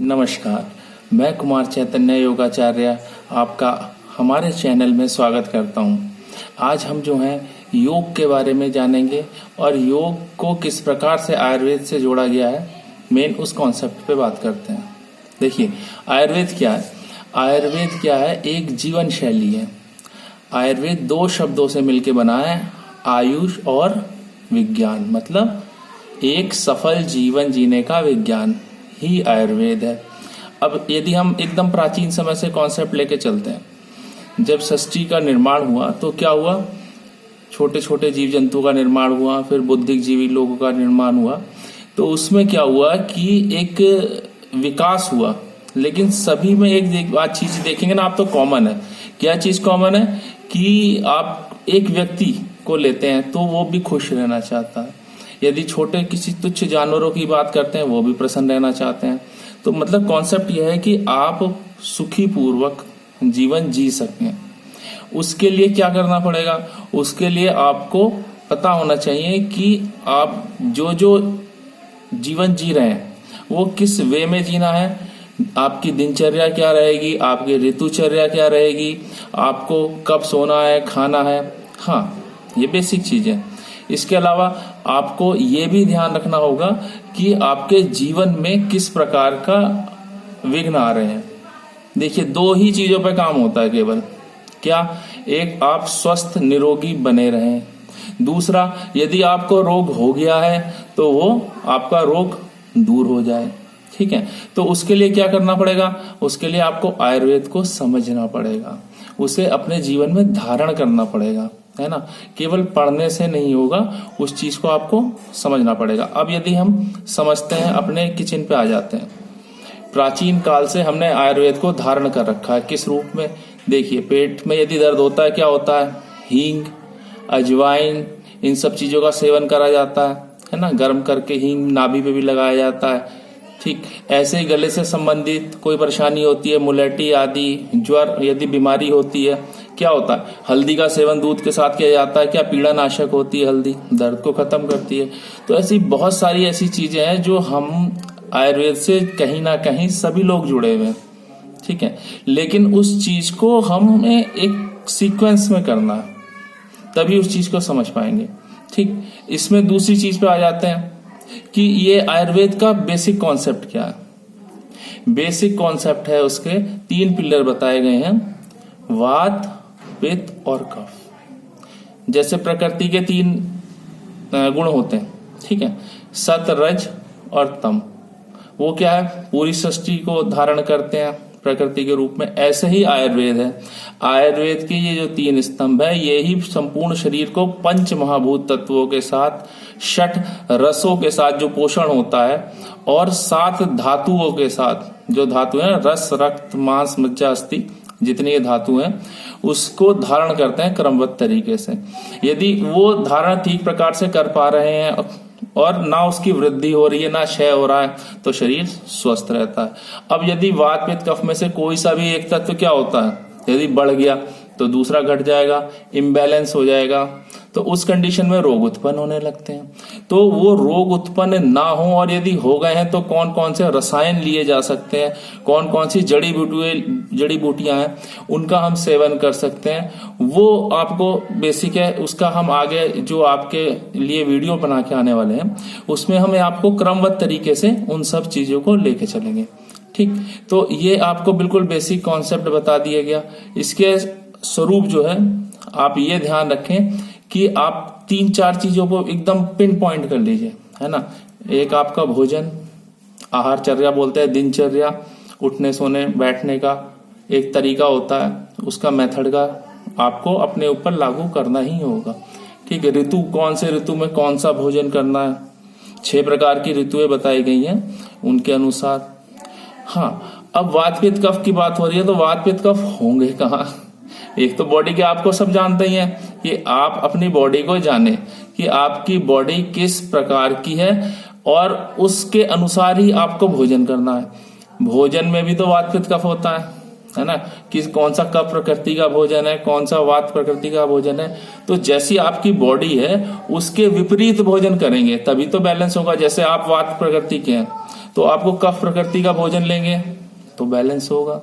नमस्कार, मैं कुमार चैतन्य योगाचार्य आपका हमारे चैनल में स्वागत करता हूं। आज हम जो हैं योग के बारे में जानेंगे और योग को किस प्रकार से आयुर्वेद से जोड़ा गया है, मेन उस कॉन्सेप्ट पे बात करते हैं। देखिए, आयुर्वेद क्या है? आयुर्वेद क्या है? एक जीवन शैली है। आयुर्वेद दो शब्दों से मिलकर बना है, आयुष और विज्ञान। मतलब एक सफल जीवन जीने का विज्ञान ही आयुर्वेद है। अब यदि हम एकदम प्राचीन समय से कॉन्सेप्ट लेके चलते हैं, जब सृष्टि का निर्माण हुआ तो क्या हुआ? छोटे छोटे जीव जंतु का निर्माण हुआ, फिर बुद्धिक जीवी लोगों का निर्माण हुआ। तो उसमें क्या हुआ कि एक विकास हुआ, लेकिन सभी में एक बात चीज देखेंगे ना आप, तो कॉमन है। क्या चीज कॉमन है? कि आप एक व्यक्ति को लेते हैं तो वो भी खुश रहना चाहता है। यदि छोटे किसी तुच्छ जानवरों की बात करते हैं, वो भी प्रसन्न रहना चाहते हैं। तो मतलब कॉन्सेप्ट यह है कि आप सुखी पूर्वक जीवन जी सकें। उसके लिए क्या करना पड़ेगा? उसके लिए आपको पता होना चाहिए कि आप जो जो जीवन जी रहे हैं वो किस वे में जीना है। आपकी दिनचर्या क्या रहेगी, आपकी ऋतुचर्या क्या रहेगी, आपको कब सोना है, खाना है। हाँ, ये बेसिक चीजें। इसके अलावा आपको ये भी ध्यान रखना होगा कि आपके जीवन में किस प्रकार का विघ्न आ रहे हैं। देखिए, दो ही चीजों पे काम होता है केवल। क्या? एक, आप स्वस्थ निरोगी बने रहें। दूसरा, यदि आपको रोग हो गया है तो वो आपका रोग दूर हो जाए। ठीक है, तो उसके लिए क्या करना पड़ेगा? उसके लिए आपको आयुर्वेद को समझना पड़ेगा, उसे अपने जीवन में धारण करना पड़ेगा, है ना। केवल पढ़ने से नहीं होगा, उस चीज को आपको समझना पड़ेगा। अब यदि हम समझते हैं, अपने किचन पे आ जाते हैं। प्राचीन काल से हमने आयुर्वेद को धारण कर रखा है। किस रूप में? देखिए, पेट में यदि दर्द होता है, क्या होता है? हींग, अजवाइन, इन सब चीजों का सेवन करा जाता है ना। गर्म करके हींग नाभि पे भी लगाया जाता है। ठीक ऐसे ही गले से संबंधित कोई परेशानी होती है, मुलेठी आदि, ज्वर यदि बीमारी होती है, क्या होता है? हल्दी का सेवन दूध के साथ किया जाता है। क्या? पीड़ा नाशक होती है हल्दी, दर्द को खत्म करती है। तो ऐसी बहुत सारी ऐसी चीजें हैं जो हम आयुर्वेद से कहीं ना कहीं सभी लोग जुड़े हुए हैं। ठीक है, लेकिन उस चीज को हमें एक सीक्वेंस में करना है, तभी उस चीज को समझ पाएंगे। ठीक, इसमें दूसरी चीज पे आ जाते हैं कि ये आयुर्वेद का बेसिक कॉन्सेप्ट क्या है। बेसिक कॉन्सेप्ट है, उसके 3 पिलर बताए गए हैं, वात, पित्त और कफ। जैसे प्रकृति के 3 गुण होते हैं, ठीक है, सत, रज और तम। वो क्या है? पूरी सृष्टि को धारण करते हैं प्रकृति के रूप में। ऐसे ही आयुर्वेद है। आयुर्वेद के ये जो 3 स्तंभ है, ये ही संपूर्ण शरीर को 5 महाभूत तत्वों के साथ, 6 रसों के साथ जो पोषण होता है, और 7 धातुओं के साथ, जो धातु है रस, रक्त, मांस, मज्जा, अस्थि, जितनी ये धातु हैं, उसको धारण करते हैं क्रमबद्ध तरीके से। यदि वो धारण ठीक प्रकार से कर पा रहे हैं और ना उसकी वृद्धि हो रही है, ना क्षय हो रहा है, तो शरीर स्वस्थ रहता है। अब यदि वात, पित्त, कफ में से कोई सा भी एक तत्व क्या होता है, यदि बढ़ गया तो दूसरा घट जाएगा, इम्बैलेंस हो जाएगा, तो उस कंडीशन में रोग उत्पन्न होने लगते हैं। तो वो रोग उत्पन्न ना हो, और यदि हो गए हैं तो कौन कौन से रसायन लिए जा सकते हैं, कौन कौन सी जड़ी बूटियां हैं, उनका हम सेवन कर सकते हैं, वो आपको बेसिक है। उसका हम आगे जो आपके लिए वीडियो बना के आने वाले हैं, उसमें हमें आपको क्रमबद्ध तरीके से उन सब चीजों को लेके चलेंगे। ठीक, तो ये आपको बिल्कुल बेसिक कॉन्सेप्ट बता दिया गया। इसके स्वरूप जो है, आप ये ध्यान रखें कि आप 3-4 चीजों को एकदम पिन पॉइंट कर लीजिए, है ना। एक आपका भोजन, आहारचर्या बोलते हैं, दिनचर्या, उठने सोने बैठने का एक तरीका होता है, उसका मेथड का आपको अपने ऊपर लागू करना ही होगा। ठीक है, ऋतु, कौन से ऋतु में कौन सा भोजन करना है, 6 प्रकार की ऋतुएं बताई गई हैं, उनके अनुसार। हाँ, अब वात, पित्त, कफ की बात हो रही है, तो वात, पित्त, कफ होंगे कहाँ? एक तो बॉडी के आपको सब जानते ही हैं कि आप अपनी बॉडी को जाने कि आपकी बॉडी किस प्रकार की है, और उसके अनुसार ही आपको भोजन करना है। भोजन में भी तो वात, पित्त, कफ होता है ना, कि कौन सा कफ प्रकृति का भोजन है, कौन सा वात प्रकृति का भोजन है। तो जैसी आपकी बॉडी है, उसके विपरीत भोजन करेंगे तभी तो बैलेंस होगा। जैसे आप वात प्रकृति के हैं तो आपको कफ प्रकृति का भोजन लेंगे तो बैलेंस होगा।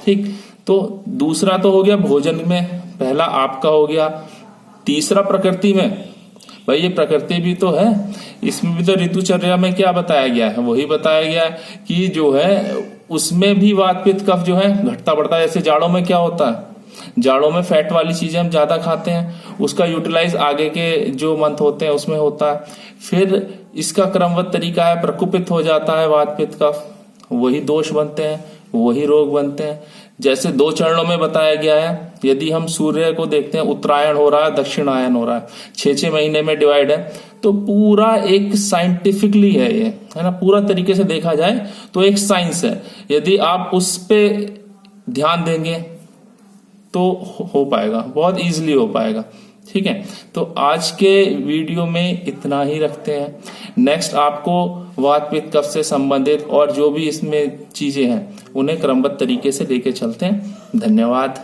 ठीक, तो दूसरा तो हो गया भोजन में, पहला आपका हो गया। तीसरा प्रकृति में, भाई ये प्रकृति भी तो है, इसमें भी तो ऋतुचर्या में क्या बताया गया है, वही बताया गया है कि जो है उसमें भी वात पित्त कफ जो है घटता बढ़ता है। जैसे जाड़ों में क्या होता है, जाड़ों में फैट वाली चीजें हम ज्यादा खाते हैं, उसका यूटिलाइज आगे के जो मंथ होते हैं उसमें होता है। फिर इसका क्रमबद्ध तरीका है, प्रकुपित हो जाता है वात पित्त कफ, वही दोष बनते हैं, वही रोग बनते हैं। जैसे 2 चरणों में बताया गया है, यदि हम सूर्य को देखते हैं, उत्तरायण हो रहा है, दक्षिणायन हो रहा है, 6-6 महीने में डिवाइड है, तो पूरा एक साइंटिफिकली है ये, है ना, पूरा तरीके से देखा जाए तो एक साइंस है। यदि आप उस पे ध्यान देंगे तो हो पाएगा, बहुत इजीली हो पाएगा। ठीक है, तो आज के वीडियो में इतना ही रखते हैं। नेक्स्ट आपको वात पित्त कफ से संबंधित और जो भी इसमें चीजें हैं उन्हें क्रमबद्ध तरीके से लेके चलते हैं। धन्यवाद।